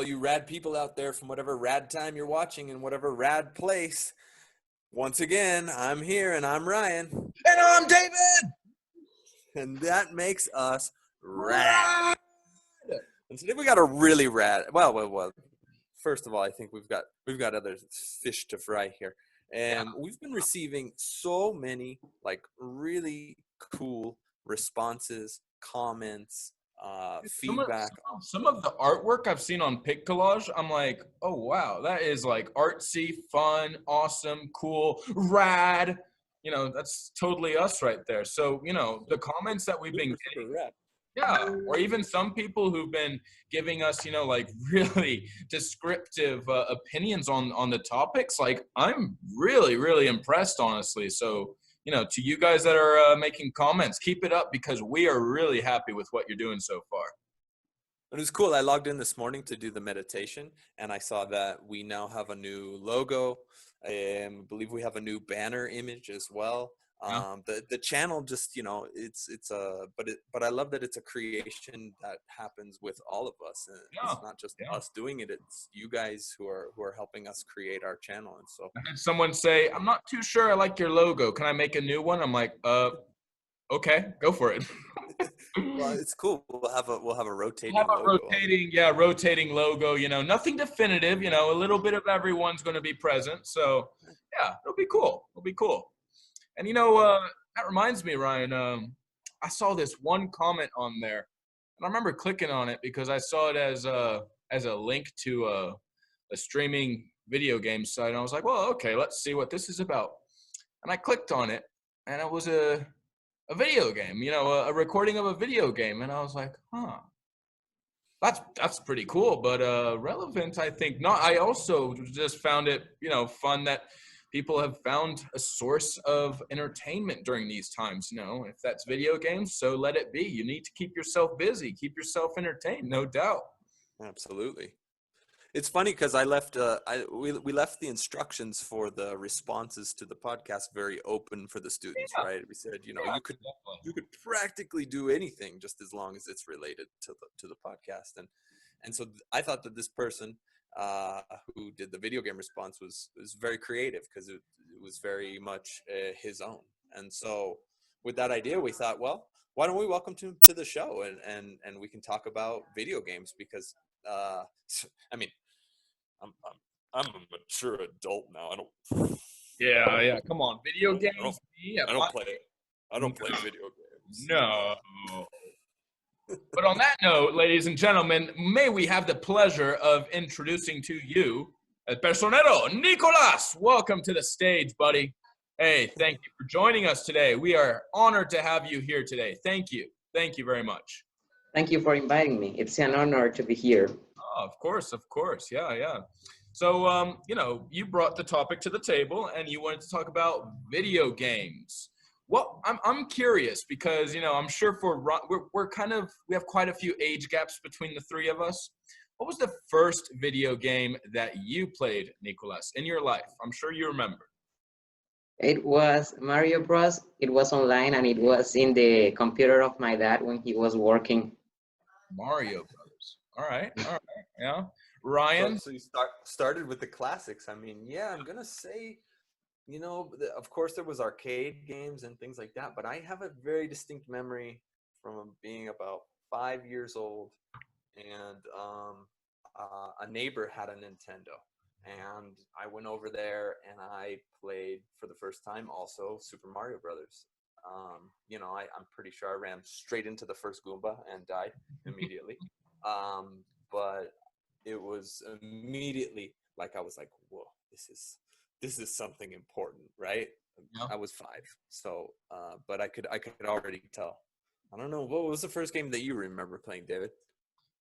all you rad people out there from whatever rad time you're watching in whatever rad place. Once again, I'm here and I'm Ryan. And I'm David! And that makes us rad. And today we got a really rad, well. First of all, I think we've got other fish to fry here. And we've been receiving so many like really cool responses, comments, feedback. Some of the artwork I've seen on Pic Collage, I'm like, oh wow, that is like artsy, fun, awesome, cool, rad. You know, that's totally us right there. So, you know, the comments that we've been getting, yeah, or even some people who've been giving us, you know, like really descriptive opinions on the topics. Like, I'm really, really impressed, honestly. So, you know, to you guys that are making comments, keep it up because we are really happy with what you're doing so far. It was cool. I logged in this morning to do the meditation, and I saw that we now have a new logo. I believe we have a new banner image as well. The channel just, you know, but I love that it's a creation that happens with all of us. And it's not just us doing it. It's you guys who are helping us create our channel. And so I had someone say, I'm not too sure I like your logo. Can I make a new one? I'm like, okay, go for it. Well, it's cool. We'll have a rotating rotating logo, you know, nothing definitive, you know, a little bit of everyone's going to be present. So yeah, it'll be cool. And, you know, that reminds me, Ryan, I saw this one comment on there, and I remember clicking on it because I saw it as a link to a streaming video game site. And I was like, well, okay, let's see what this is about. And I clicked on it, and it was a video game, you know, a recording of a video game. And I was like, that's pretty cool, but relevant, I think not. I also just found it, you know, fun that people have found a source of entertainment during these times. You know, if that's video games, so let it be. You need to keep yourself busy, keep yourself entertained, no doubt. Absolutely. It's funny because I left we left the instructions for the responses to the podcast very open for the students, right? We said, you know, you could practically do anything just as long as it's related to the podcast. And so I thought that this person who did the video game response was very creative because it was very much his own. And so with that idea, we thought, well, why don't we welcome him to the show and we can talk about video games because I mean, I'm a mature adult now. I don't. Yeah. Come on, video games. I don't play video games. No. But on that note, ladies and gentlemen, may we have the pleasure of introducing to you El Personero, Nicolas. Welcome to the stage, buddy. Hey, thank you for joining us today. We are honored to have you here today. Thank you. Thank you very much. Thank you for inviting me. It's an honor to be here. Oh, of course. Yeah. So, you know, you brought the topic to the table and you wanted to talk about video games. Well, I'm curious because, you know, I'm sure we have quite a few age gaps between the three of us. What was the first video game that you played, Nicolas, in your life? I'm sure you remember. It was Mario Bros. It was online and it was in the computer of my dad when he was working. Mario Brothers. All right. Yeah. Ryan? So you started with the classics. I mean, yeah, I'm going to say, you know, of course there was arcade games and things like that, but I have a very distinct memory from being about 5 years old and a neighbor had a Nintendo and I went over there and I played for the first time also Super Mario Brothers. You know, I'm pretty sure I ran straight into the first Goomba and died immediately. But it was immediately like, I was like, whoa, this is something important, right? Yeah. I was 5. So, but I could already tell. I don't know. What was the first game that you remember playing, David?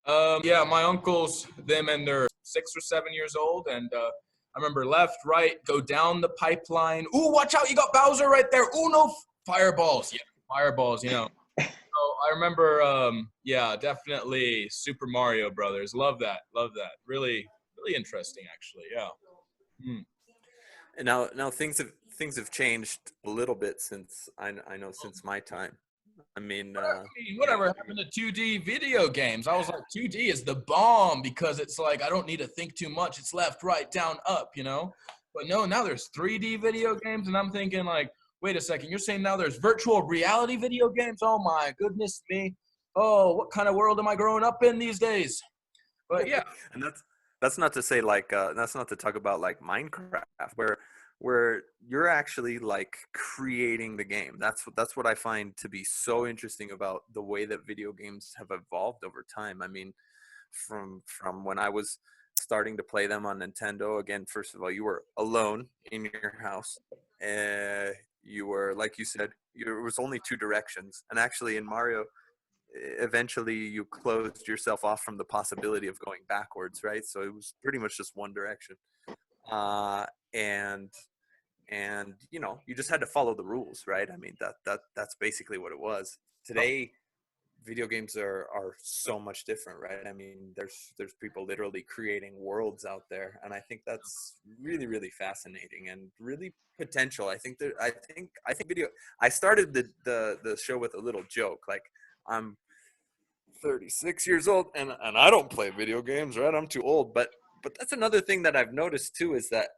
Yeah, my uncles, them and they're 6 or 7 years old. And I remember left, right, go down the pipeline. Ooh, watch out. You got Bowser right there. Ooh, no, fireballs. Yeah, fireballs, you know. So I remember, yeah, definitely Super Mario Brothers. Love that. Really, really interesting, actually. Yeah. And now things have changed a little bit since I know since my time. I mean, Whatever happened to 2D video games? I was like, 2D is the bomb because it's like I don't need to think too much. It's left, right, down, up, you know? But no, now there's 3D video games, and I'm thinking like, wait a second, you're saying now there's virtual reality video games? Oh my goodness me. Oh, what kind of world am I growing up in these days? But yeah. and that's not to say like that's not to talk about like Minecraft where you're actually like creating the game. That's what I find to be so interesting about the way that video games have evolved over time. I mean, from when I was starting to play them on Nintendo, again, first of all, you were alone in your house. You were, like you said, there was only two directions. And actually in Mario, eventually you closed yourself off from the possibility of going backwards, right? So it was pretty much just one direction. Uh, and you know, you just had to follow the rules, right? I mean, that's basically what it was. Today, video games are so much different, right? I mean, there's people literally creating worlds out there, and I think that's really, really fascinating and really potential. I think video. I started the show with a little joke, like I'm 36 years old and I don't play video games, right? I'm too old, but that's another thing that I've noticed too, is that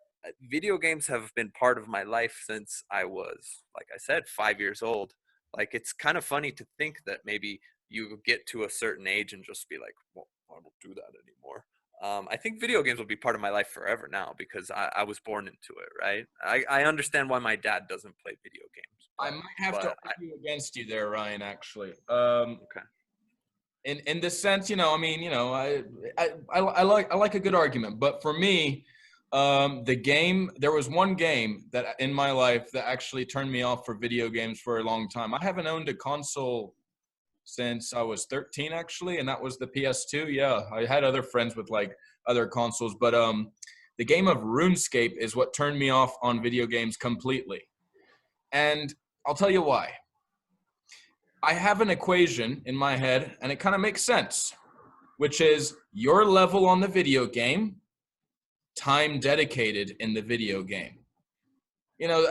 video games have been part of my life since I was, like I said, 5 years old. Like, it's kind of funny to think that maybe you get to a certain age and just be like, well, I don't do that anymore. I think video games will be part of my life forever now because I was born into it, right? I understand why my dad doesn't play video games. I might have to argue against you there, Ryan, actually. Okay. In this sense, you know, I mean, you know, I like a good argument, but for me, there was one game that in my life that actually turned me off for video games for a long time. I haven't owned a console since I was 13, actually, and that was the PS2. Yeah, I had other friends with like other consoles, but the game of RuneScape is what turned me off on video games completely, and I'll tell you why. I have an equation in my head, and it kind of makes sense, which is your level on the video game, time dedicated in the video game. You know,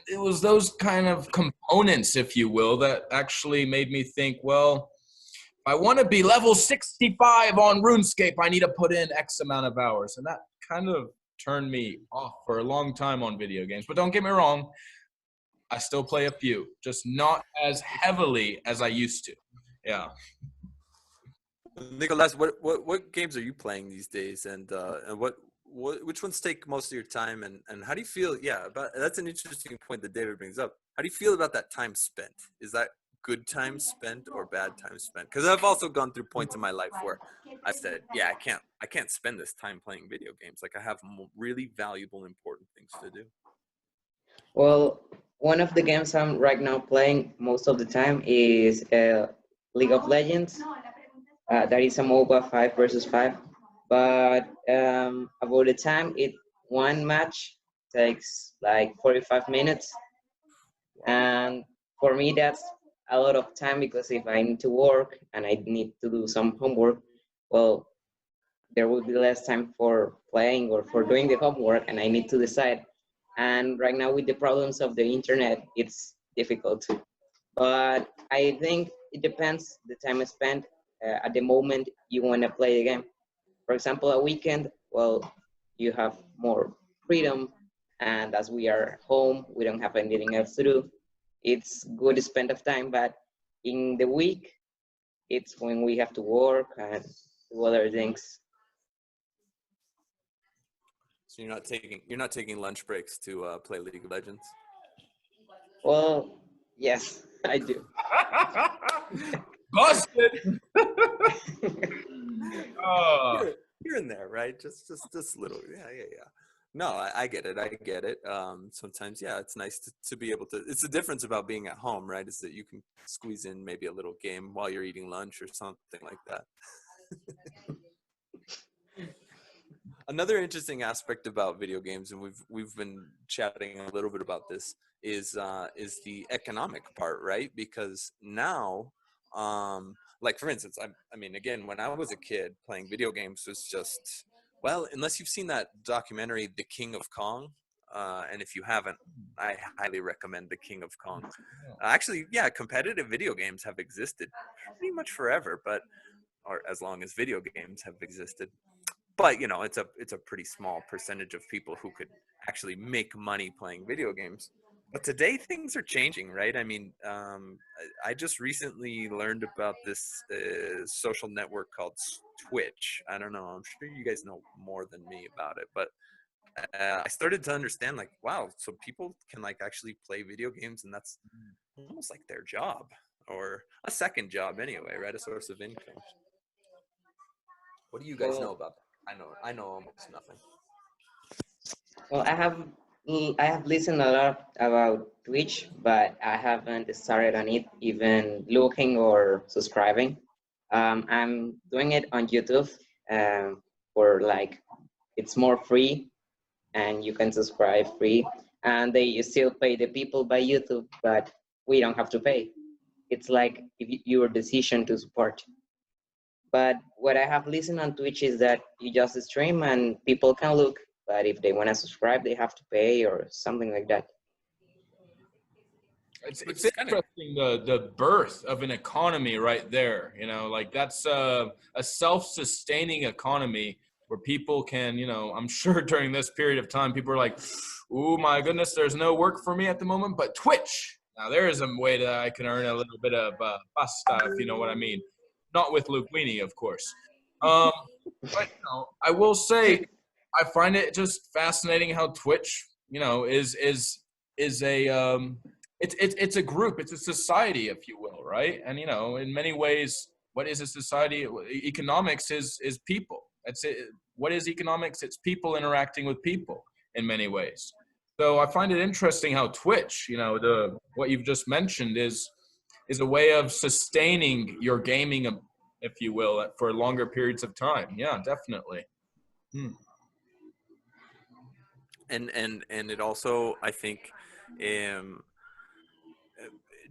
it was those kind of components, if you will, that actually made me think, well, if I want to be level 65 on RuneScape, I need to put in X amount of hours. And that kind of turned me off for a long time on video games. But don't get me wrong, I still play a few, just not as heavily as I used to. Yeah. Nicolas, what games are you playing these days, and which ones take most of your time, and how do you feel? Yeah, that's an interesting point that David brings up. How do you feel about that time spent? Is that good time spent or bad time spent? Because I've also gone through points in my life where I said, yeah, I can't spend this time playing video games. Like, I have really valuable, important things to do. Well, one of the games I'm right now playing most of the time is League of Legends. That is a MOBA 5 versus 5. But about the time, one match takes like 45 minutes. And for me, that's a lot of time because if I need to work and I need to do some homework, well, there will be less time for playing or for doing the homework, and I need to decide. And right now, with the problems of the internet, it's difficult. But I think it depends the time spent at the moment you want to play the game. For example, a weekend, well, you have more freedom, and as we are home, we don't have anything else to do. It's good spend of time, but in the week, it's when we have to work and do other things. So you're not taking lunch breaks to play League of Legends? Well, yes, I do. Busted. Here and there, right? Just little. Yeah. No, I get it. I get it. Sometimes, yeah, it's nice to be able to. It's the difference about being at home, right? Is that you can squeeze in maybe a little game while you're eating lunch or something like that. Another interesting aspect about video games, and we've been chatting a little bit about this, is the economic part, right? Because now, like for instance, I mean, again, when I was a kid, playing video games was just, well, unless you've seen that documentary, The King of Kong, and if you haven't, I highly recommend The King of Kong. Actually, yeah, competitive video games have existed pretty much forever, but or as long as video games have existed. But it's a pretty small percentage of people who could actually make money playing video games. But today things are changing, right? I mean, I just recently learned about this social network called Twitch. I don't know. I'm sure you guys know more than me about it, but I started to understand, like, wow, so people can like actually play video games, and that's almost like their job or a second job anyway, right? A source of income. What do you guys know Well, about that? I know almost nothing. well, I have listened a lot about Twitch, but I haven't started on it, even looking or subscribing. I'm doing it on YouTube, for like it's more free, and you can subscribe free, and they still pay the people by YouTube, but we don't have to pay. It's like your decision to support. But what I have listened on Twitch is that you just stream and people can look, but if they want to subscribe, they have to pay or something like that. Which It's is kind of interesting, the birth of an economy right there. Like that's a self-sustaining economy where people can, I'm sure during this period of time, people are like, "Oh my goodness, there's no work for me at the moment." But Twitch, now there is a way that I can earn a little bit of pasta, if you know what I mean. Not with Luquini, of course. Um, but I will say, I find it just fascinating how Twitch, is a it's a group, it's a society, if you will, right? And in many ways, what is a society? Economics is people. That's it. What is economics? It's people interacting with people in many ways. So I find it interesting how Twitch, the what you've just mentioned is a way of sustaining your gaming, if you will, for longer periods of time. Yeah, definitely. and it also, I think, um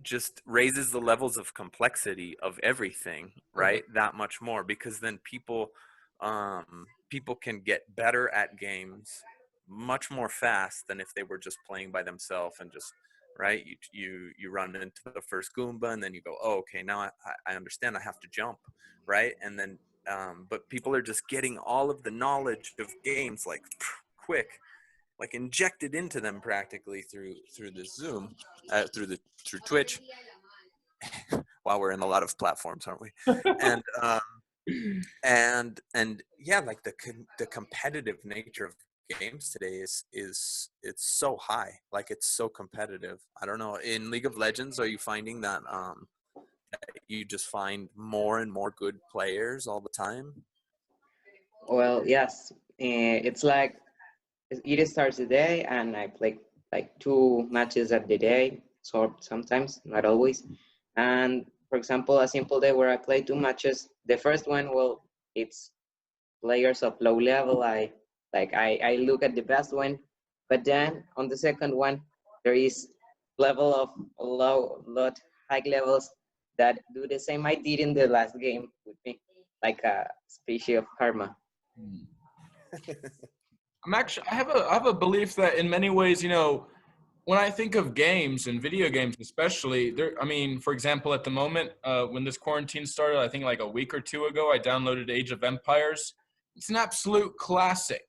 just raises the levels of complexity of everything, right? That much more, because then people can get better at games much more fast than if they were just playing by themselves and just, right, you run into the first Goomba and then you go, oh, okay, now I understand I have to jump, right? And then but people are just getting all of the knowledge of games like quick, like injected into them practically through the Zoom, through Twitch. While we're in a lot of platforms, aren't we? And and yeah, like the competitive nature of games today is it's so high, like it's so competitive. I don't know, in League of Legends, are you finding that you just find more and more good players all the time? Well, yes, it's like it starts the day, and I play like 2 matches at the day, so sometimes, not always. And for example, a simple day where I play 2 matches, the first one, well, it's players of low level. I look at the best one, but then on the second one, there is level of low, lot high levels that do the same I did in the last game with me, like a species of karma. I have a belief that in many ways, when I think of games and video games, especially, I mean, for example, at the moment, when this quarantine started, I think like a week or two ago, I downloaded Age of Empires. It's an absolute classic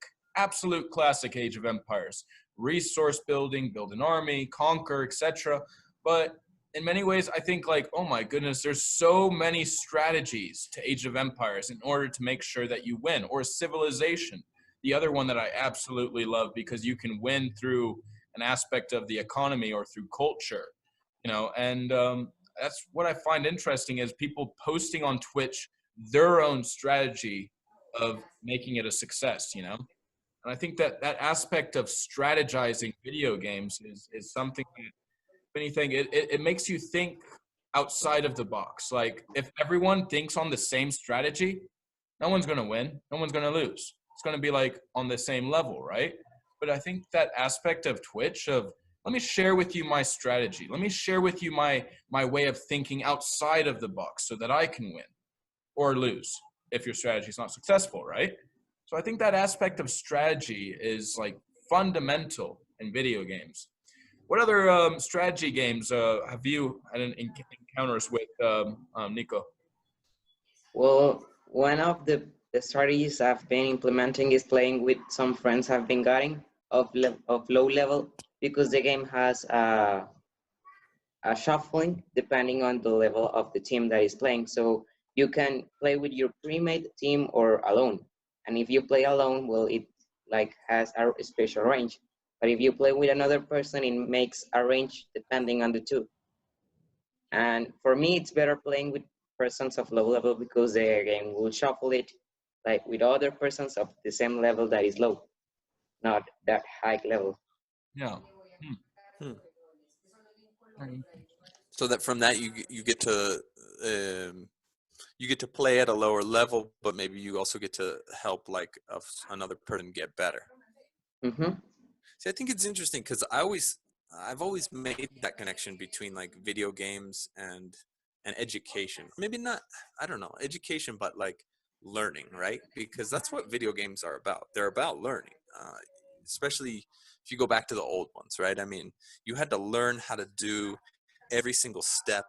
Age of Empires. Resource building, build an army, conquer, etc. But in many ways, I think like, oh my goodness, there's so many strategies to Age of Empires in order to make sure that you win. Or Civilization, the other one that I absolutely love, because you can win through an aspect of the economy or through culture, and that's what I find interesting, is people posting on Twitch their own strategy of making it a success, and I think that that aspect of strategizing video games is something that, if anything, it makes you think outside of the box. Like, if everyone thinks on the same strategy, no one's going to win, no one's going to lose. It's going to be like on the same level, right? But I think that aspect of Twitch of, let me share with you my strategy, let me share with you my way of thinking outside of the box so that I can win or lose if your strategy is not successful, right? So I think that aspect of strategy is like fundamental in video games. What other strategy games have you had encounters with, Nico? Well, one of the strategies I've been implementing is playing with some friends I've been getting of low level because the game has a shuffling depending on the level of the team that is playing. So you can play with your pre-made team or alone. And if you play alone, well, it like has a special range. But if you play with another person, it makes a range depending on the two. And for me, it's better playing with persons of low level because the game will shuffle it like with other persons of the same level that is low, not that high level. Yeah. Hmm. So that from that you get to you get to play at a lower level, but maybe you also get to help like another person get better. Mm-hmm. See, I think it's interesting because I've always made that connection between like video games and education. Maybe not, I don't know, education, but like learning, right? Because that's what video games are about. They're about learning, especially if you go back to the old ones, right? I mean, you had to learn how to do every single step,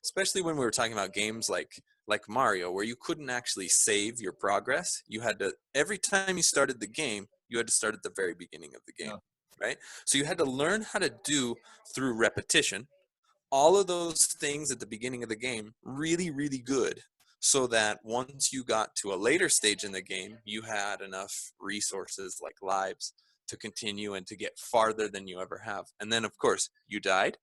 especially when we were talking about games like Mario, where you couldn't actually save your progress. You had to, every time you started the game, you had to start at the very beginning of the game, Yeah. right? So you had to learn how to do through repetition all of those things at the beginning of the game really, really good, so that once you got to a later stage in the game, you had enough resources like lives to continue and to get farther than you ever have. And then, of course, you died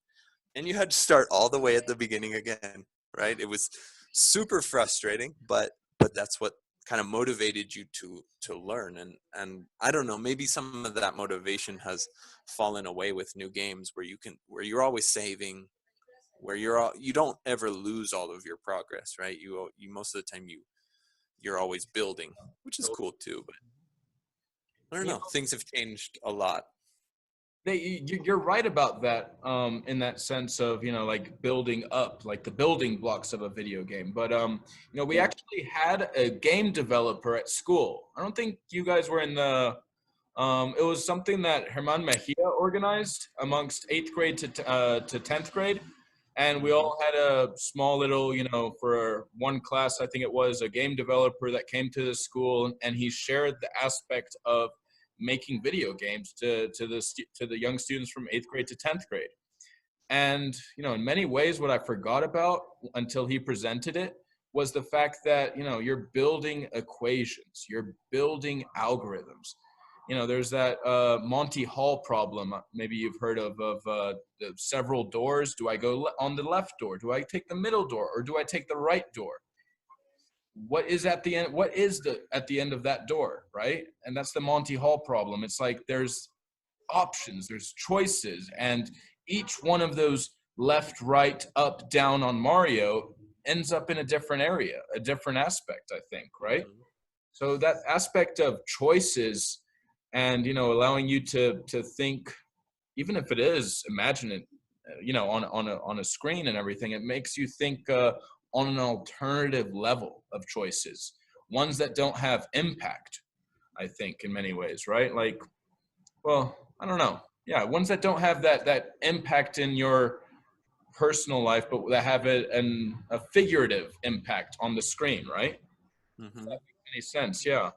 and you had to start all the way at the beginning again, right? It was super frustrating, but that's what kind of motivated you to learn. And I don't know, maybe some of that motivation has fallen away with new games where you're always saving, where you don't ever lose all of your progress, right? You most of the time you're always building, which is cool too, but I don't You know, things have changed a lot. You're right about that, in that sense of, like building up, like the building blocks of a video game. But we actually had a game developer at school. I don't think you guys were in the. It was something that Herman Mejia organized amongst 8th grade to 10th grade. And we all had a small little, for one class, I think it was a game developer that came to the school, and he shared the aspect of making video games to the young students from 8th grade to 10th grade. And, in many ways, what I forgot about until he presented it was the fact that, you're building equations, you're building algorithms. There's that Monty Hall problem. Maybe you've heard of the several doors. Do I go on the left door? Do I take the middle door, or do I take the right door? What is at the end? What is at the end of that door, right? And that's the Monty Hall problem. It's like there's options, there's choices, and each one of those left, right, up, down on Mario ends up in a different area, a different aspect, I think, right? Mhm. So that aspect of choices and, allowing you to think, even if it is imagine it, on a screen and everything, it makes you think on an alternative level of choices, ones that don't have impact, I think, in many ways, right? Like, well, I don't know. Yeah, ones that don't have that impact in your personal life, but that have a figurative impact on the screen, right? Does Mhm. that make any sense? Yeah.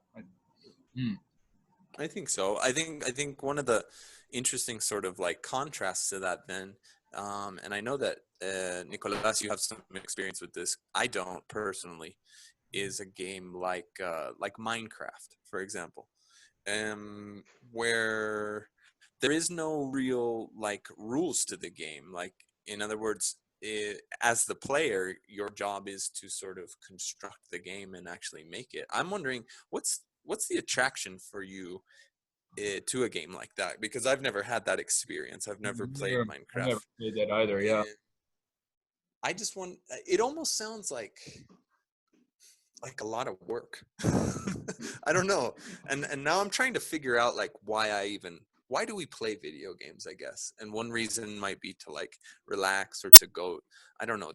Mm. I think so. I think one of the interesting sort of like contrasts to that then, and I know that Nicolas, you have some experience with this. I don't personally. Is a game like Minecraft, for example, where there is no real like rules to the game. Like, in other words, as the player, your job is to sort of construct the game and actually make it. I'm wondering what's the attraction for you to a game like that, because I've never had that experience. I've never played I've never Minecraft, played that either. Yeah. and I just want. It almost sounds like a lot of work. I don't know. And now I'm trying to figure out like why do we play video games, I guess. And one reason might be to like relax or to go, I don't know.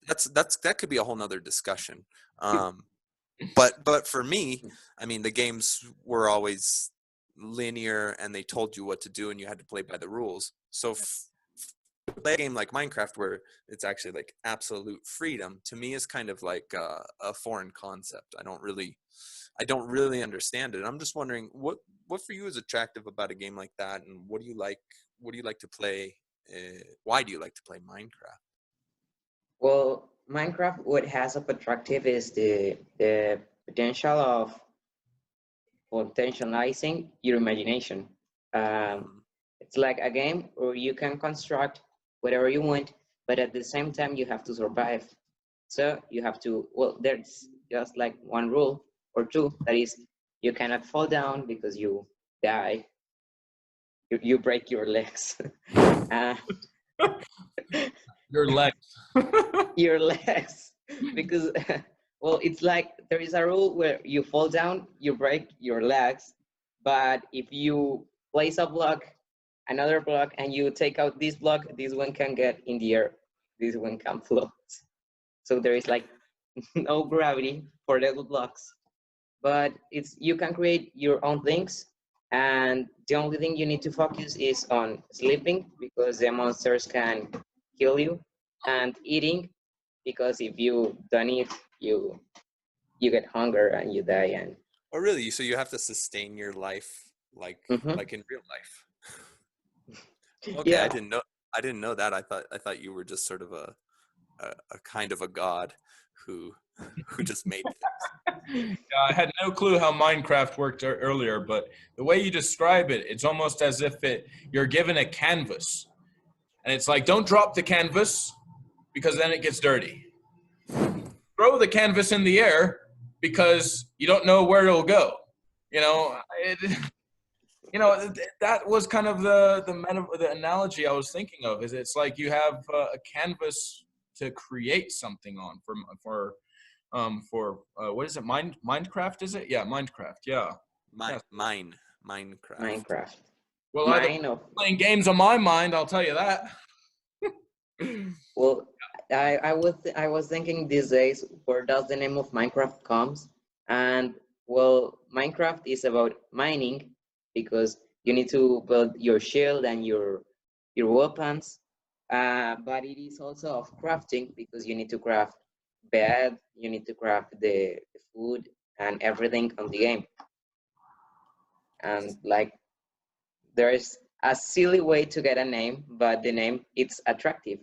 That could be a whole nother discussion. But for me, I mean, the games were always linear and they told you what to do and you had to play by the rules. So play a game like Minecraft where it's actually like absolute freedom, to me is kind of like a foreign concept. I don't really understand it. I'm just wondering what for you is attractive about a game like that, and what do you like to play? Why do you like to play Minecraft? Well, Minecraft, what has of attractive is the potential of potentializing your imagination. Um, it's like a game where you can construct whatever you want, but at the same time you have to survive. So you have to, well, there's just like one rule or two, that is, you cannot fall down because you die. You break your legs. uh, Your legs. your legs, because well, it's like there is a rule where you fall down, you break your legs, but if you place a block, another block, and you take out this block, this one can get in the air, this one can float. So there is like no gravity for the blocks, but it's, you can create your own things, and the only thing you need to focus is on sleeping, because the monsters can kill you, and eating, because if you don't eat, you get hunger and you die. And Oh, really? So you have to sustain your life like Mhm. in real life? Okay, Yeah. I didn't know that. I thought you were just sort of a kind of a god who who just made things. I had no clue how Minecraft worked earlier, but the way you describe it, it's almost as if you're given a canvas, and it's like, don't drop the canvas because then it gets dirty. Throw the canvas in the air because you don't know where it'll go. You know, that was kind of the analogy I was thinking of. Is it's like you have a canvas to create something on for what is it? Minecraft, is it? Yeah, Minecraft. Yeah. Yeah. Minecraft. Minecraft. Well, either Mine of playing games on my mind, I'll tell you that. Well, I was thinking these days, where does the name of Minecraft comes? And well, Minecraft is about mining, because you need to build your shield and your weapons. But it is also of crafting, because you need to craft bed, you need to craft the food and everything on the game. And like, there is a silly way to get a name, but the name, it's attractive.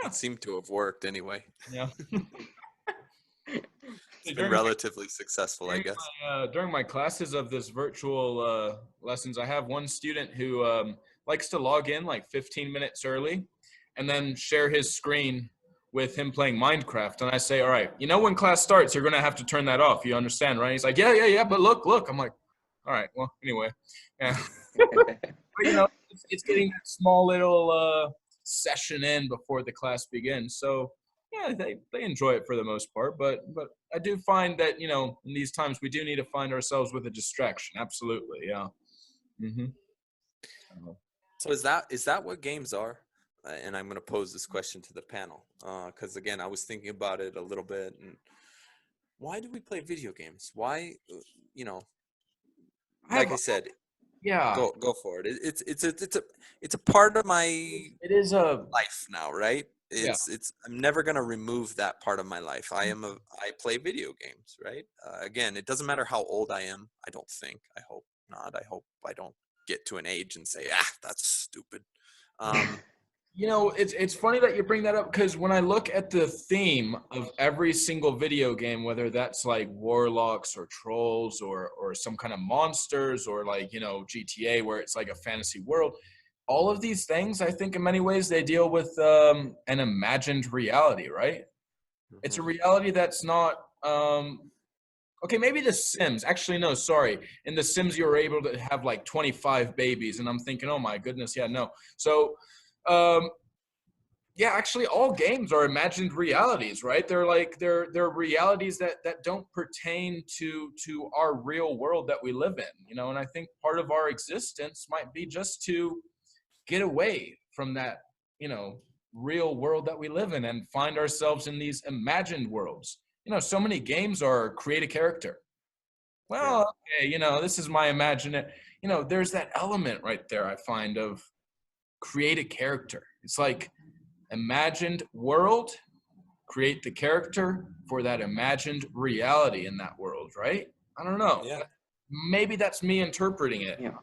It seemed to have worked anyway. Yeah. It's been relatively successful, I guess. During my classes of this virtual lessons, I have one student who likes to log in like 15 minutes early and then share his screen with him playing Minecraft. And I say, all right, when class starts, you're going to have to turn that off. You understand, right? He's like, yeah. But look. I'm like, all right, well, anyway. Yeah. But, it's getting that small little session in before the class begins. So, yeah, they enjoy it for the most part, but I do find that in these times we do need to find ourselves with a distraction. Absolutely, yeah. Mm-hmm. So is that what games are? And I'm going to pose this question to the panel, because again, I was thinking about it a little bit. And why do we play video games? Why, like I said, Yeah, go for it. It's a part of my it is a life now, right? yeah. It's I'm never gonna remove that part of my life. I play video games, right? Again, it doesn't matter how old I am. I don't think. I hope not. I hope I don't get to an age and say, that's stupid. It's funny that you bring that up, because when I look at the theme of every single video game, whether that's like warlocks or trolls or some kind of monsters, or like GTA, where it's like a fantasy world, all of these things, I think in many ways they deal with an imagined reality, right? It's a reality that's not okay, maybe The Sims. Actually, no, sorry. In The Sims, you were able to have like 25 babies, and I'm thinking, oh my goodness, yeah, no. So, yeah, actually, all games are imagined realities, right? They're realities that don't pertain to our real world that we live in, And I think part of our existence might be just to get away from that, real world that we live in, and find ourselves in these imagined worlds. So many games are create a character. Well, okay, you know, this is my imaginary, you know, there's that element right there I find of create a character. It's like imagined world, create the character for that imagined reality in that world, right? I don't know. Yeah. Maybe that's me interpreting it. Yeah.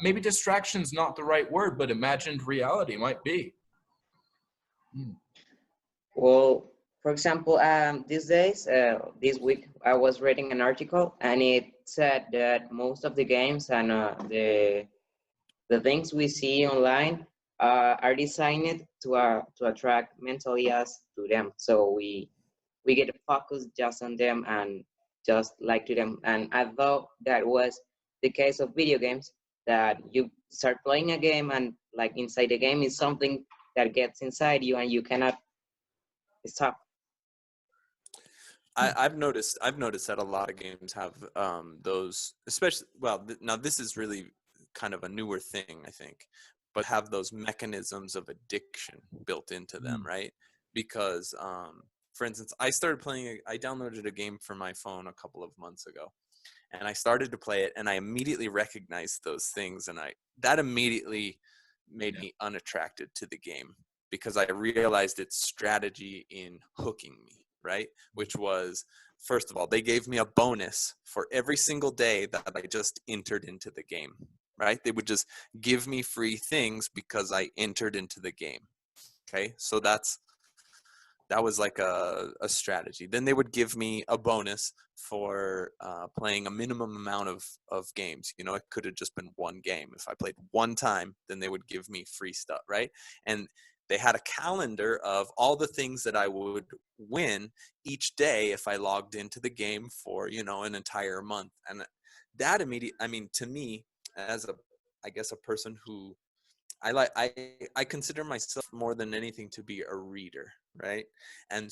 Maybe distraction's not the right word, but imagined reality might be. Well, for example, these days, this week, I was reading an article, and it said that most of the games and the things we see online are designed to attract mentally us to them. So we get focused just on them and just like to them. And I thought that was the case of video games, that you start playing a game and like inside the game is something that gets inside you and you cannot stop. I've noticed that a lot of games have those, especially, well, now this is really kind of a newer thing, I think, but have those mechanisms of addiction built into them, right? Because for instance, I downloaded a game for my phone a couple of months ago, and I started to play it, and I immediately recognized those things, and that immediately made me unattracted to the game, because I realized its strategy in hooking me, right? Which was, first of all, they gave me a bonus for every single day that I just entered into the game, right? They would just give me free things because I entered into the game. Okay, so that was like a strategy. Then they would give me a bonus for playing a minimum amount of games. You know, it could have just been one game. If I played one time, then they would give me free stuff, right? And they had a calendar of all the things that I would win each day if I logged into the game for, you know, an entire month. And that I mean, to me, as I guess a person who I consider myself more than anything to be a reader, right? And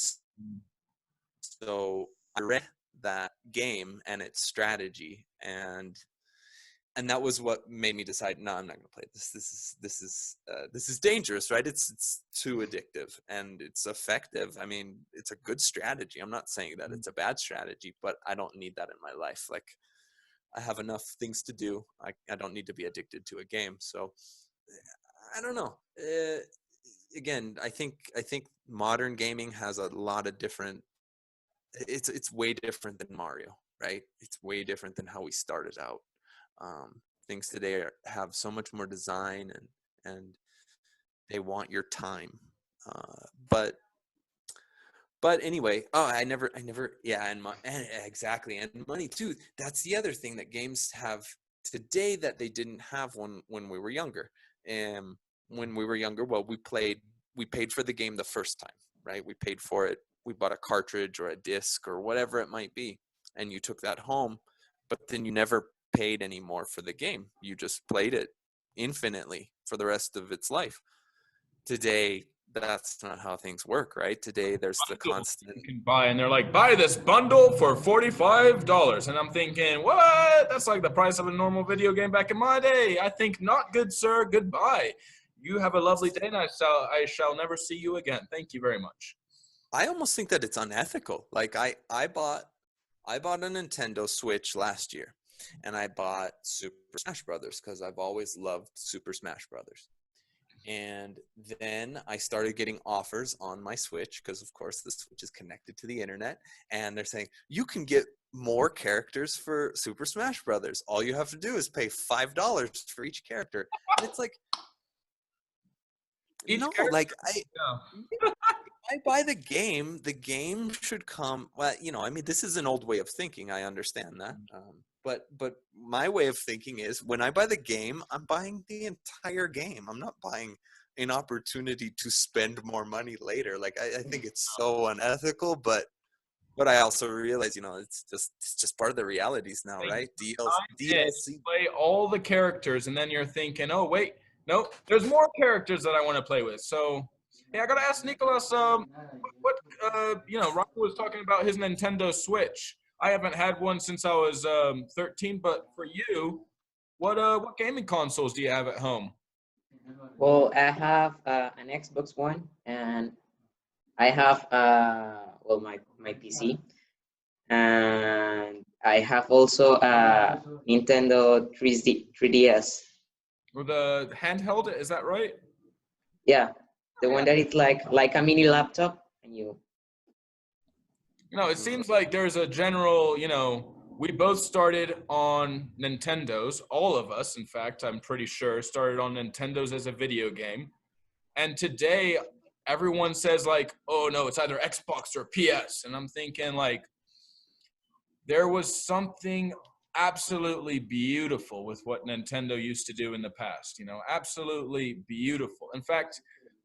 so I read that game and its strategy, and that was what made me decide, no, I'm not going to play this. This is dangerous, right? It's too addictive, and it's effective. I mean, it's a good strategy. I'm not saying that it's a bad strategy, but I don't need that in my life. Like, I have enough things to do. I don't need to be addicted to a game. So I don't know. Again, I think modern gaming has a lot of different. It's way different than Mario, right? It's way different than how we started out. Things today have so much more design, and they want your time. But anyway, oh, I never, yeah, and exactly, and money too. That's the other thing that games have today that they didn't have when we were younger. And when we were younger, well, we paid for the game the first time, right? We paid for it. We bought a cartridge or a disc or whatever it might be, and you took that home, but then you never paid any more for the game. You just played it infinitely for the rest of its life. Today, that's not how things work, right? Today, there's the constant. You can buy, and they're like, buy this bundle for $45. And I'm thinking, what? That's like the price of a normal video game back in my day. I think not, good sir. Goodbye. You have a lovely day, and I shall never see you again. Thank you very much. I almost think that it's unethical. Like I bought a Nintendo Switch last year, and I bought Super Smash Brothers because I've always loved Super Smash Brothers. And then I started getting offers on my Switch because, of course, the Switch is connected to the internet, and they're saying you can get more characters for Super Smash Brothers. All you have to do is pay $5 for each character, and it's like, Each no, character, like yeah. I buy the game should come. Well, you know, I mean, this is an old way of thinking. I understand that. But my way of thinking is when I buy the game, I'm buying the entire game. I'm not buying an opportunity to spend more money later. Like, I think it's so unethical, but I also realize, you know, it's just part of the realities now, right? DLC. Play all the characters, and then you're thinking, oh wait, no, there's more characters that I want to play with. So, hey, I gotta ask Nicholas, what you know, Rocco was talking about his Nintendo Switch. I haven't had one since I was 13, but for you, what gaming consoles do you have at home? Well, I have an Xbox One, and I have well my PC. and I have also a Nintendo 3DS. Or the handheld, is that right? Yeah, the one that it's like a mini laptop, and you. You know, it seems like there's a general, you know, we both started on Nintendos, all of us, in fact, I'm pretty sure, started on Nintendos as a video game. And today, everyone says, like, oh no, it's either Xbox or PS. And I'm thinking, like, there was something absolutely beautiful with what Nintendo used to do in the past, you know, absolutely beautiful. In fact,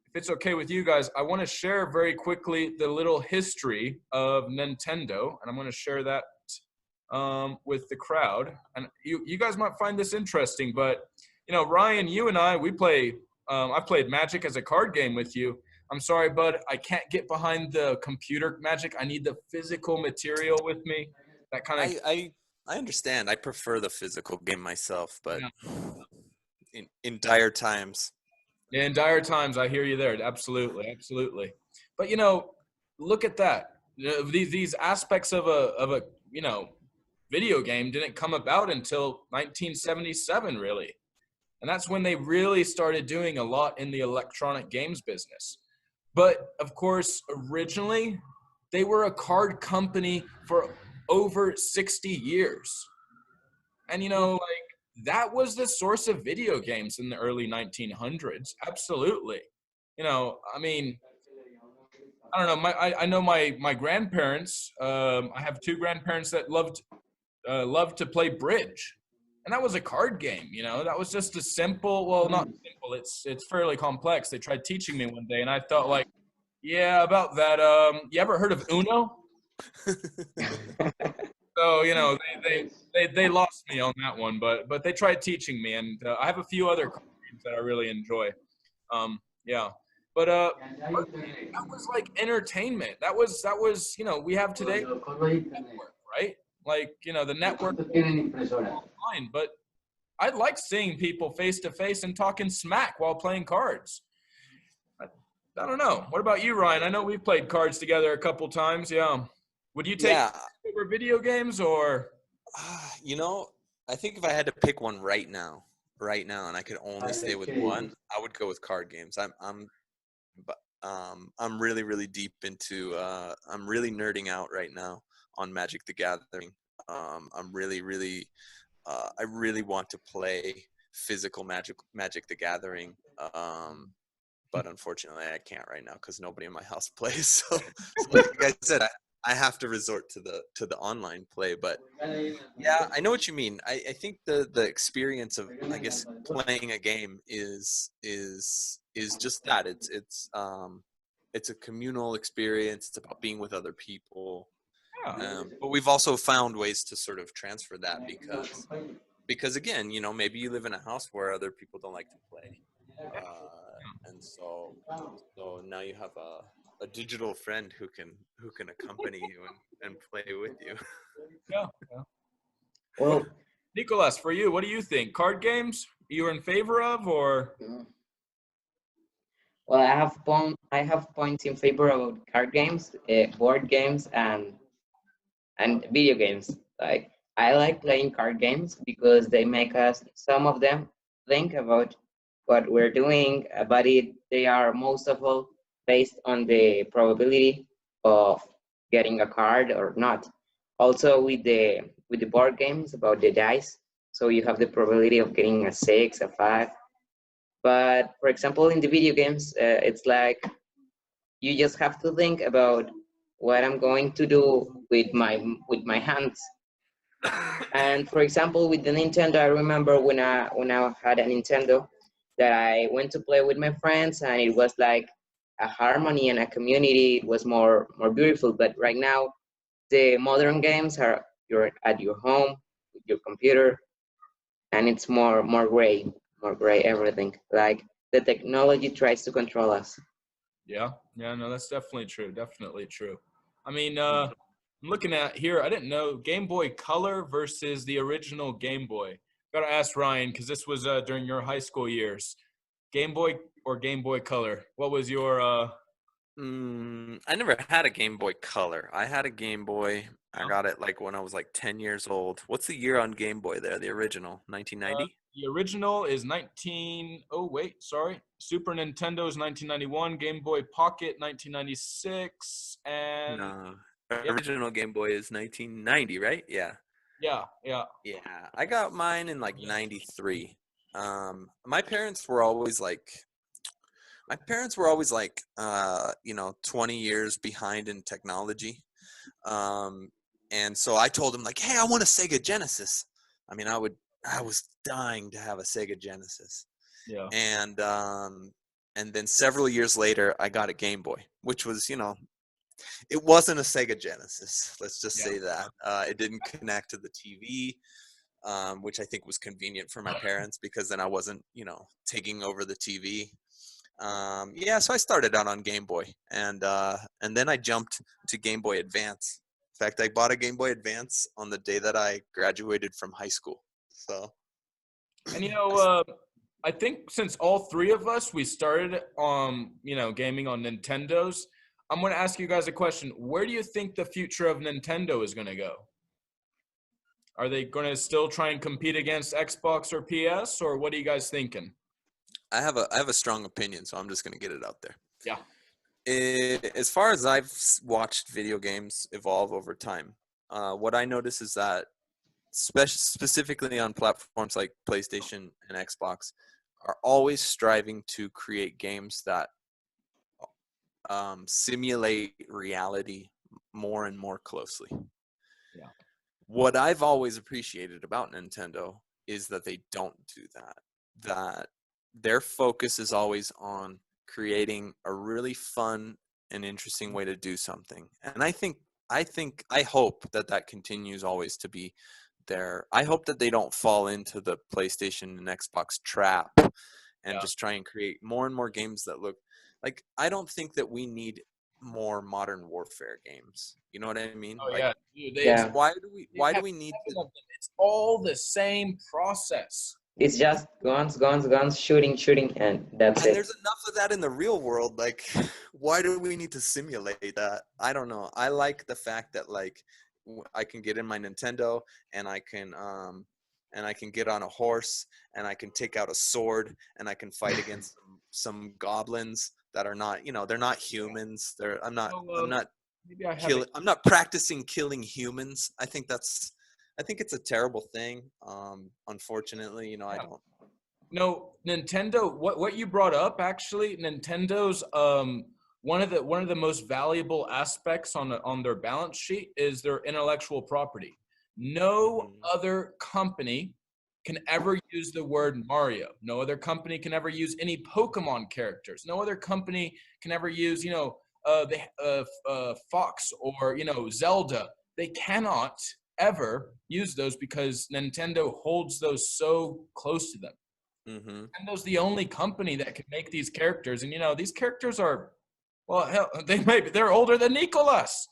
if it's okay with you guys, I want to share very quickly the little history of Nintendo, and I'm going to share that with the crowd. And you guys might find this interesting, but, you know, Ryan, you and I, we play, I played Magic as a card game with you. I'm sorry, bud, I can't get behind the computer Magic. I need the physical material with me. That kind of I understand. I prefer the physical game myself, but yeah. in dire times. In dire times, I hear you there. Absolutely, absolutely. But you know, look at that. These aspects of a you know video game didn't come about until 1977, really, and that's when they really started doing a lot in the electronic games business. But of course, originally they were a card company for over 60 years. And, you know, like that was the source of video games in the early 1900s. Absolutely. You know, I mean, I don't know. I know my grandparents. I have two grandparents that loved to play bridge, and that was a card game. You know, that was just a simple. Well, not simple. It's fairly complex. They tried teaching me one day, and I thought like, yeah, about that. You ever heard of Uno? So you know they lost me on that one, but they tried teaching me, and I have a few other card games that I really enjoy. Yeah, but that was like entertainment. That was you know we have today network, right? Like you know the network online, but I like seeing people face to face and talking smack while playing cards. I don't know. What about you, Ryan? I know we've played cards together a couple times. Yeah. Would you take Yeah, over video games or? you know, I think if I had to pick one right now, and I could only stay with one, I would go with card games. But I'm really really deep into I'm really nerding out right now on Magic the Gathering. I'm really really I really want to play physical Magic the Gathering. But unfortunately I can't right now because nobody in my house plays. So like I said, I have to resort to the online play. But yeah, I know what you mean. I think the experience of I guess playing a game is just that. It's a communal experience. It's about being with other people. Yeah. But we've also found ways to sort of transfer that because again, you know, maybe you live in a house where other people don't like to play, and so now you have a digital friend who can accompany you and play with you. Yeah. Yeah. Well, Nicolas, for you, what do you think? Card games you're in favor of or? well, I have points in favor of card games, board games, and video games. Like I like playing card games because they make us some of them think about what we're doing, but they are most of all based on the probability of getting a card or not. Also with the board games about the dice, so you have the probability of getting a 6, a 5. But for example, in the video games, it's like you just have to think about what I'm going to do with my hands. And for example, with the Nintendo, I remember when I had a Nintendo that I went to play with my friends, and it was like a harmony and a community. It was more beautiful. But right now, the modern games are you're at your home with your computer, and it's more gray everything. Like the technology tries to control us. Yeah. Yeah, no, that's definitely true. Definitely true. I mean, I'm looking at here, I didn't know Game Boy Color versus the original Game Boy. Gotta ask Ryan, because this was during your high school years. Game Boy or Game Boy Color? What was your I never had a Game Boy Color. I had a Game Boy. I No? got it like when I was like 10 years old. What's the year on Game Boy there? The original, Uh, 1990? the original is 19. Oh wait, sorry. Super Nintendo is 1991. Game Boy Pocket 1996, and No. yeah, Original Game Boy is 1990, right? Yeah. yeah. Yeah. I got mine in like 93. My parents were always you know, 20 years behind in technology. Um, and so I told him like, "Hey, I want a Sega Genesis." I mean, I was dying to have a Sega Genesis. Yeah. And then several years later, I got a Game Boy, which was, you know, it wasn't a Sega Genesis. Let's just Yeah. say that. It didn't connect to the TV, which I think was convenient for my parents because then I wasn't, you know, taking over the TV. Yeah, so I started out on Game Boy, and then I jumped to Game Boy Advance. In fact, I bought a Game Boy Advance on the day that I graduated from high school. So, And I s- I think since all three of us we started gaming on Nintendos, I'm going to ask you guys a question. Where do you think the future of Nintendo is going to go? Are they going to still try and compete against Xbox or PS, or what are you guys thinking? I have a strong opinion, so I'm just gonna get it out there. Yeah. As far as I've watched video games evolve over time, what I notice is that, specifically on platforms like PlayStation and Xbox, are always striving to create games that simulate reality more and more closely. Yeah. What I've always appreciated about Nintendo is that they don't do that. That their focus is always on creating a really fun and interesting way to do something. And I hope that that continues always to be there. I hope that they don't fall into the PlayStation and Xbox trap and Yeah. just try and create more and more games that look like, I don't think that we need more modern warfare games. You know what I mean? Oh Like, yeah, dude. Yeah, They why do have we need to, seven of them. It's all the same process. it's just guns, guns, guns, shooting, shooting, and that's and it. there's enough of that in the real world, like, why do we need to simulate that? I don't know. I like the fact that, like, I can get in my Nintendo and I can get on a horse and I can take out a sword and I can fight against some goblins that are not, you know, they're not humans. So, I'm not maybe I have it. killing I'm not practicing killing humans. I think it's a terrible thing. Unfortunately, you know, I Yeah. don't. No, Nintendo. What you brought up actually, Nintendo's one of the most valuable aspects on their balance sheet is their intellectual property. No Mhm. other company can ever use the word Mario. No other company can ever use any Pokemon characters. No other company can ever use the Fox or Zelda. They cannot ever use those because Nintendo holds those so close to them. Mhm. Nintendo's the only company that can make these characters, and these characters are, well, hell, they're older than Nicolas,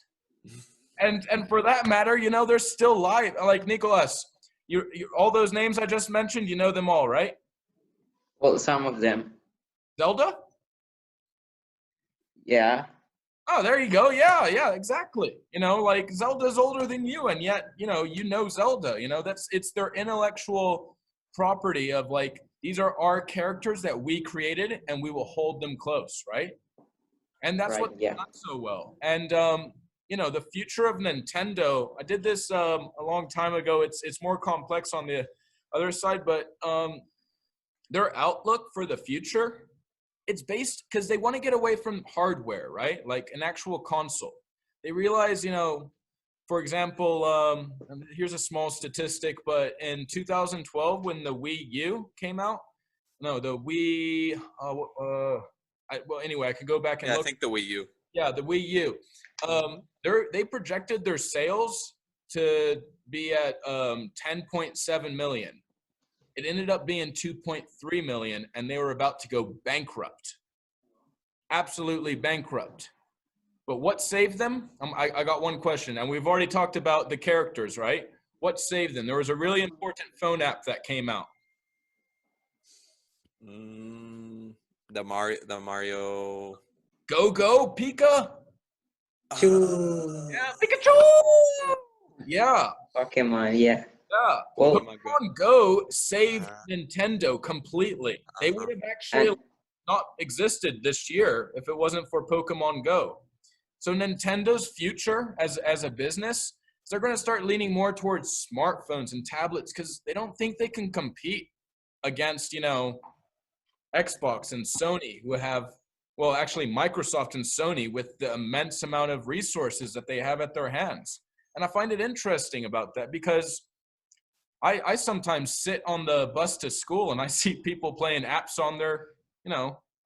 and for that matter, they're still live. Like Nicolas, you all those names I just mentioned, you know them all, right? Well, some of them. Zelda? Yeah. Oh, there you go. Yeah, exactly. Like Zelda's older than you, and yet, you know Zelda. It's their intellectual property of like these are our characters that we created, and we will hold them close, right? And that's Right. what they've Yeah. done so well. And the future of Nintendo. I did this a long time ago. It's more complex on the other side, but their outlook for the future, it's based because they want to get away from hardware, right? Like an actual console. They realize, for example, here's a small statistic, but in 2012, when the Wii U came out, no, the Wii, well, anyway, I could go back and Yeah, I look. think the Wii U. Yeah, the Wii U. Mhm. They projected their sales to be at 10.7 million. It ended up being 2.3 million, and they were about to go bankrupt. Absolutely bankrupt. But what saved them? I got one question, and we've already talked about the characters, right? What saved them? There was a really important phone app that came out. Mm, the Mario. Go Pika. Choo. Yeah, Pikachu. Yeah. Pokemon, yeah. Yeah, Well, Pokemon Go saved Nintendo completely. They would have actually and not existed this year if it wasn't for Pokemon Go. So Nintendo's future as a business is they're going to start leaning more towards smartphones and tablets because they don't think they can compete against, Xbox and Sony who have, well, actually Microsoft and Sony with the immense amount of resources that they have at their hands. And I find it interesting about that because I sometimes sit on the bus to school and I see people playing apps on their,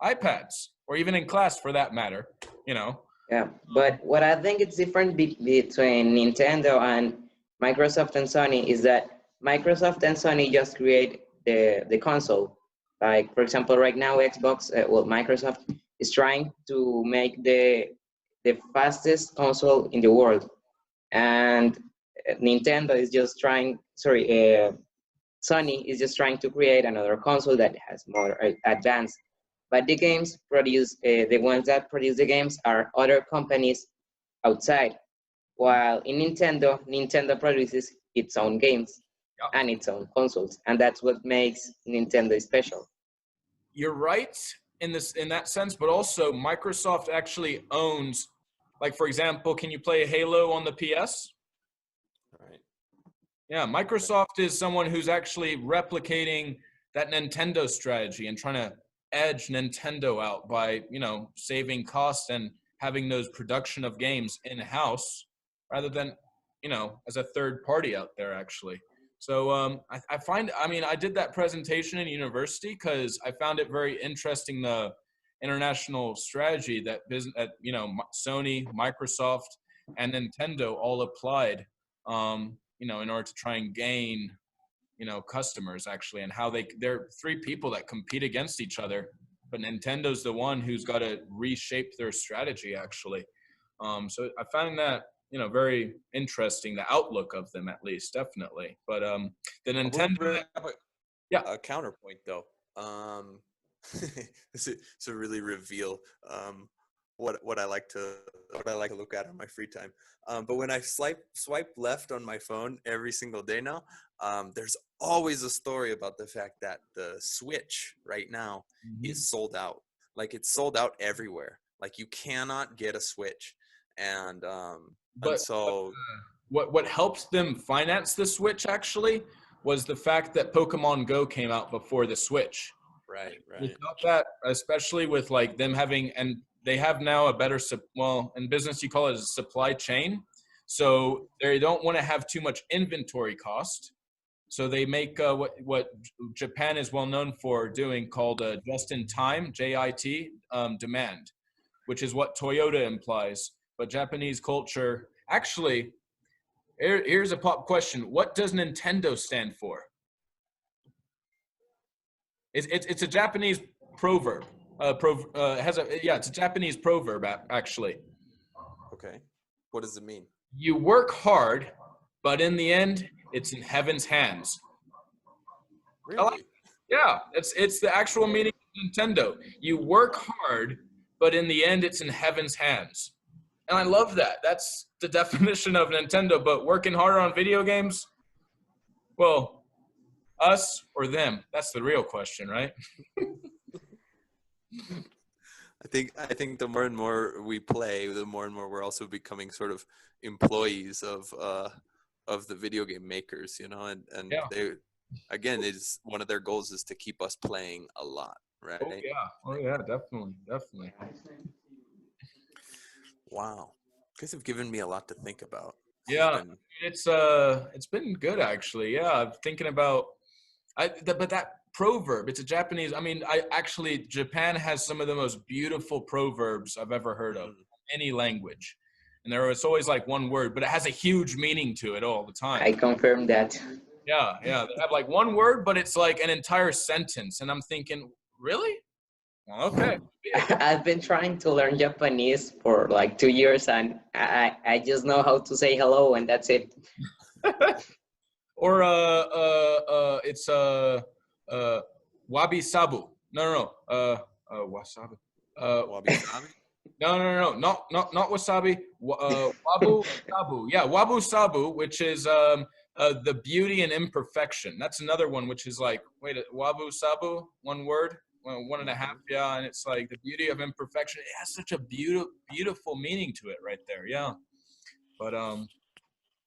iPads or even in class for that matter, yeah, but what I think it's different between Nintendo and Microsoft and Sony is that Microsoft and Sony just create the console. Like, for example, right now, Xbox, Microsoft is trying to make the fastest console in the world. And Nintendo is just trying, Sony is just trying to create another console that has more advanced. But the games produce, the ones that produce the games are other companies outside. While in Nintendo, Nintendo produces its own games and its own consoles, and that's what makes Nintendo special. You're right in that sense, but also Microsoft actually owns, like for example, can you play Halo on the PS? Right. Yeah, Microsoft is someone who's actually replicating that Nintendo strategy and trying to edge Nintendo out by, saving costs and having those production of games in-house rather than, as a third party out there actually. So I did that presentation in university because I found it very interesting, the international strategy that Sony, Microsoft, and Nintendo all applied, in order to try and gain, customers actually, and how they're three people that compete against each other, but Nintendo's the one who's got to reshape their strategy actually. So I found that, very interesting, the outlook of them at least, definitely. But the Nintendo, a counterpoint though. To really reveal what I like to look at on my free time. But when I swipe left on my phone every single day now, there's always a story about the fact that the Switch right now is sold out. Like it's sold out everywhere. Like you cannot get a Switch, and so what helped them finance the Switch actually was the fact that Pokemon Go came out before the Switch. Right. Without that, especially with like them having, and they have now a better, in business you call it a supply chain. So they don't want to have too much inventory cost. So they make what Japan is well known for doing, called just-in-time, JIT, demand, which is what Toyota implies. But Japanese culture, actually, here's a pop question. What does Nintendo stand for? It's a Japanese proverb. It's a Japanese proverb actually. Okay, what does it mean? You work hard, but in the end, it's in heaven's hands. Really? Yeah, it's the actual meaning of Nintendo. You work hard, but in the end, it's in heaven's hands. And I love that. That's the definition of Nintendo. But working harder on video games, well, us or them? That's the real question, right? I think the more and more we play, the more and more we're also becoming sort of employees of the video game makers, and Yeah. they, again, is one of their goals is to keep us playing a lot, right? Oh yeah, definitely. Wow, you guys have given me a lot to think about. Yeah, it's been good actually. Yeah, I'm thinking about but that proverb, it's a Japanese. Japan has some of the most beautiful proverbs I've ever heard of, any language. And it's always like one word, but it has a huge meaning to it all the time. I confirm that. Yeah. They have like one word, but it's like an entire sentence. And I'm thinking, really? Okay. I've been trying to learn Japanese for like 2 years, and I just know how to say hello, and that's it. Or it's wabi sabu. No. Wasabi. Wabi sabi. Not wasabi. Wabu sabu. Yeah, wabu sabu, which is the beauty and imperfection. That's another one, which is like, wait, wabu sabu, one word, one and a half. Yeah, and it's like the beauty of imperfection. It has such a beautiful meaning to it right there. Yeah, but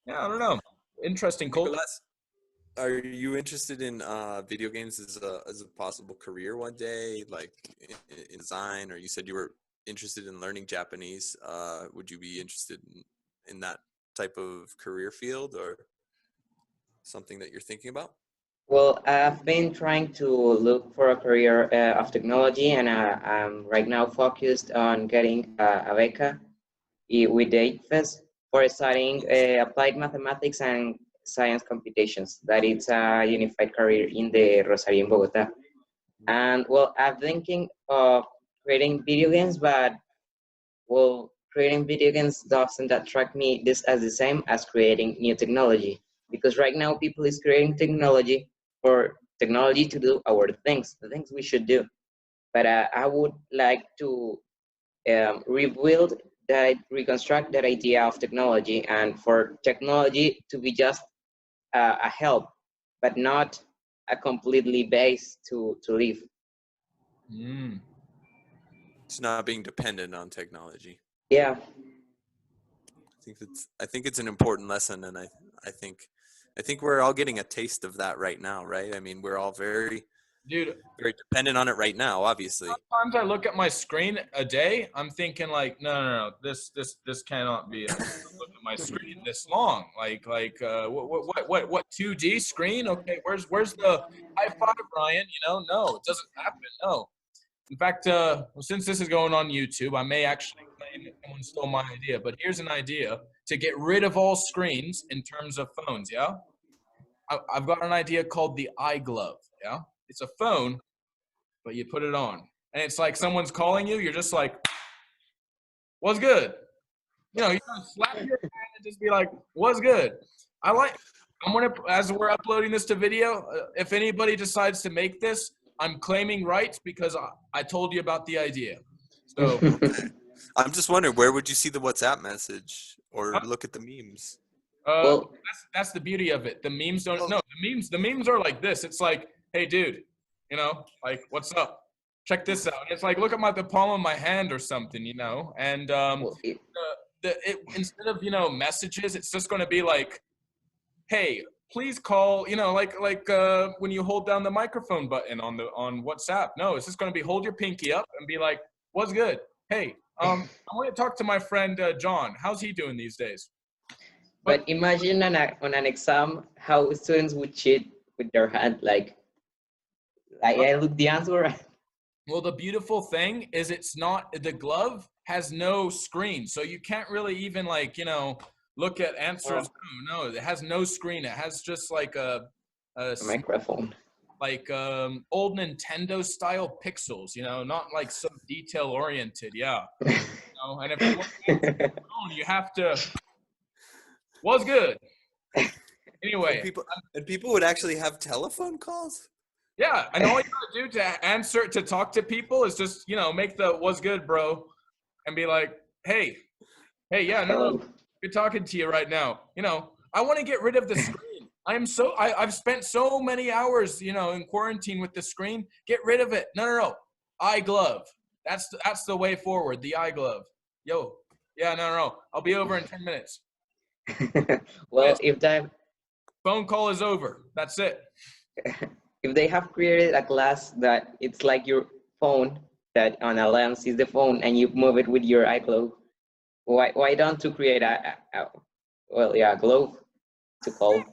yeah, I don't know. Interesting culture. Nicolas, are you interested in video games as a possible career one day, like in design? Or you said you were interested in learning Japanese. Would you be interested in that type of career field, or something that you're thinking about? Well, I've been trying to look for a career of technology, and I'm right now focused on getting a beca with the ITFES for studying applied mathematics and science computations. That it's a unified career in the Rosario in Bogota. And well, I'm thinking of creating video games, but well, creating video games doesn't attract me this as the same as creating new technology. Because right now people is creating technology for technology to do our things, the things we should do. But I would like to rebuild that, reconstruct that idea of technology, and for technology to be just a help, but not a completely base to live. Mm. It's not being dependent on technology. Yeah, I think it's an important lesson, and I think I think we're all getting a taste of that right now, right? I mean, we're all Dude, very dependent on it right now, obviously. sometimes I look at my screen a day, I'm thinking like, no, this cannot be. I can't look at my screen this long. What 2D screen? Okay, where's the high five, Ryan? You know, no, it doesn't happen. No. In fact, well, since this is going on YouTube, I may actually claim that someone stole my idea. But here's an idea to get rid of all screens in terms of phones. Yeah, I've got an idea called the eye glove. Yeah, it's a phone, but you put it on, and it's like someone's calling you. You're just like, "What's good?" You know, you gotta slap your hand and just be like, "What's good?" I like. I'm gonna, as we're uploading this to video, if anybody decides to make this, I'm claiming rights because I told you about the idea. So, I'm just wondering, where would you see the WhatsApp message or look at the memes? well, that's the beauty of it. The memes don't. No, the memes are like this. It's like, hey, dude, you know, like, what's up? Check this out. And it's like, look at the palm of my hand or something, you know. And well it, instead of messages, it's just going to be like, hey, please call. You know, like when you hold down the microphone button on WhatsApp. No, it's just going to be hold your pinky up and be like, what's good? Hey, I want to talk to my friend John. How's he doing these days? but imagine on an exam how students would cheat with their hand, like I look the answer. Well, the beautiful thing is it's not, the glove has no screen. So you can't really even look at answers. Oh, No, it has no screen. It has just like a microphone. like old Nintendo style pixels, not like so detail oriented. Yeah. And if you want to answer the phone, you have to, what's good? Anyway. And people would actually have telephone calls? Yeah, and all you gotta do to answer, to talk to people is just, make the "what's good, bro," and be like, "Hey, yeah, no, good talking to you right now." I want to get rid of the screen. I've spent so many hours, in quarantine with the screen. Get rid of it. No. Eye glove. That's the way forward. The eye glove. Yo, yeah, no. I'll be over in 10 minutes. Well, if that Phone call is over. That's it. if they have created a class that it's like your phone, that on a lens is the phone and you move it with your eye glove, why don't you create a glove to call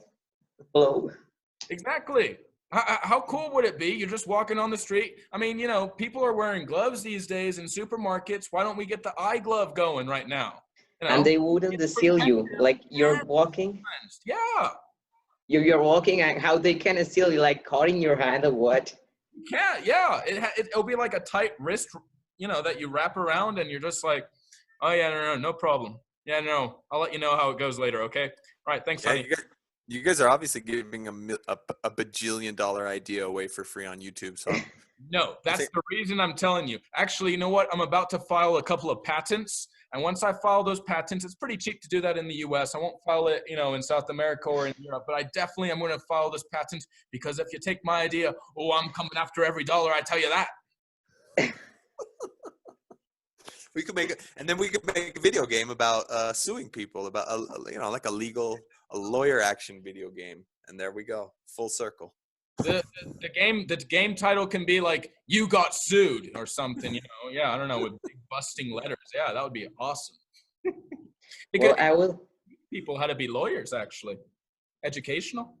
globe? Exactly. How cool would it be? You're just walking on the street. I mean, people are wearing gloves these days in supermarkets. Why don't we get the eye glove going right now? And they wouldn't steal you. Like you're walking. Yeah. You're walking, and how they can steal you, like cutting your hand or what? Yeah. It'll be like a tight wrist, that you wrap around, and you're just like, oh yeah, no problem. Yeah, no, I'll let you know how it goes later. Okay. All right. Thanks, honey. You guys are obviously giving a bajillion-dollar idea away for free on YouTube. So No, that's the reason I'm telling you. Actually, you know what? I'm about to file a couple of patents. And once I file those patents, it's pretty cheap to do that in the US. I won't file it, in South America or in Europe, but I definitely am going to file this patent because if you take my idea, I'm coming after every dollar, I tell you that. We could make a video game about suing people about like a lawyer action video game, and there we go, full circle. The game title can be like "You Got Sued" or something, Yeah, I don't know, with big busting letters. Yeah, that would be awesome. Well, I will. People how to be lawyers, actually, educational.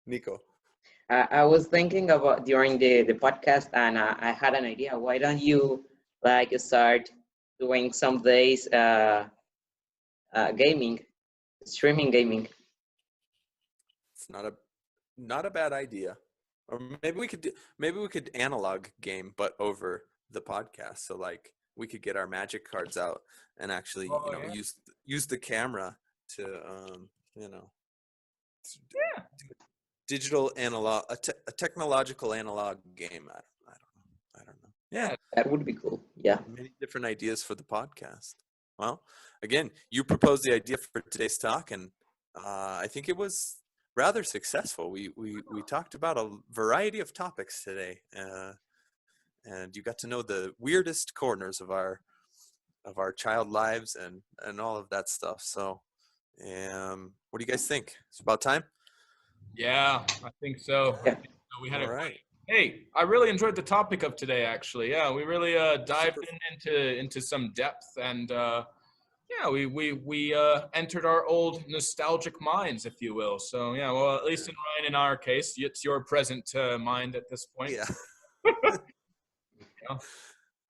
Nico. I was thinking about during the podcast, and I had an idea. Why don't you start doing some days gaming, streaming gaming? It's not a bad idea. Or maybe we could analog game, but over the podcast. So like we could get our magic cards out and actually use the camera to digital analog, a technological analog game. I don't know. Yeah, that would be cool. Yeah, many different ideas for the podcast. Well, again, you proposed the idea for today's talk, and I think it was rather successful. We talked about a variety of topics today, and you got to know the weirdest corners of our child lives and all of that stuff. So, what do you guys think? It's about time. Yeah, I think so. Yeah. We had all right. Hey, I really enjoyed the topic of today. Actually, yeah, we really dived into some depth, and we entered our old nostalgic minds, if you will. So yeah, well, at least in Ryan, in our case, it's your present mind at this point. Yeah.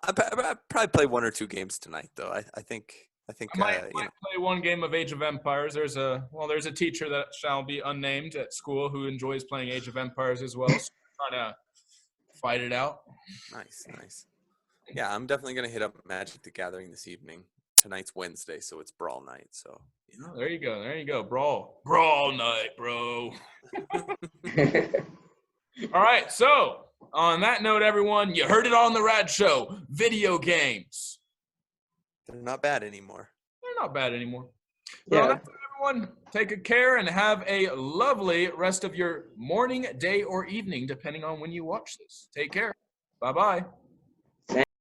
I probably play one or two games tonight, though. I think I might play one game of Age of Empires. There's a teacher that shall be unnamed at school who enjoys playing Age of Empires as well. So trying to fight it out. Nice. Yeah, I'm definitely gonna hit up Magic the Gathering this evening. Tonight's Wednesday, so it's Brawl night. So there you go, Brawl night, bro. All right, so on that note, everyone, you heard it on the Rad Show. Video games. They're not bad anymore. Yeah. So everyone, take good care and have a lovely rest of your morning, day, or evening, depending on when you watch this. Take care. Bye-bye.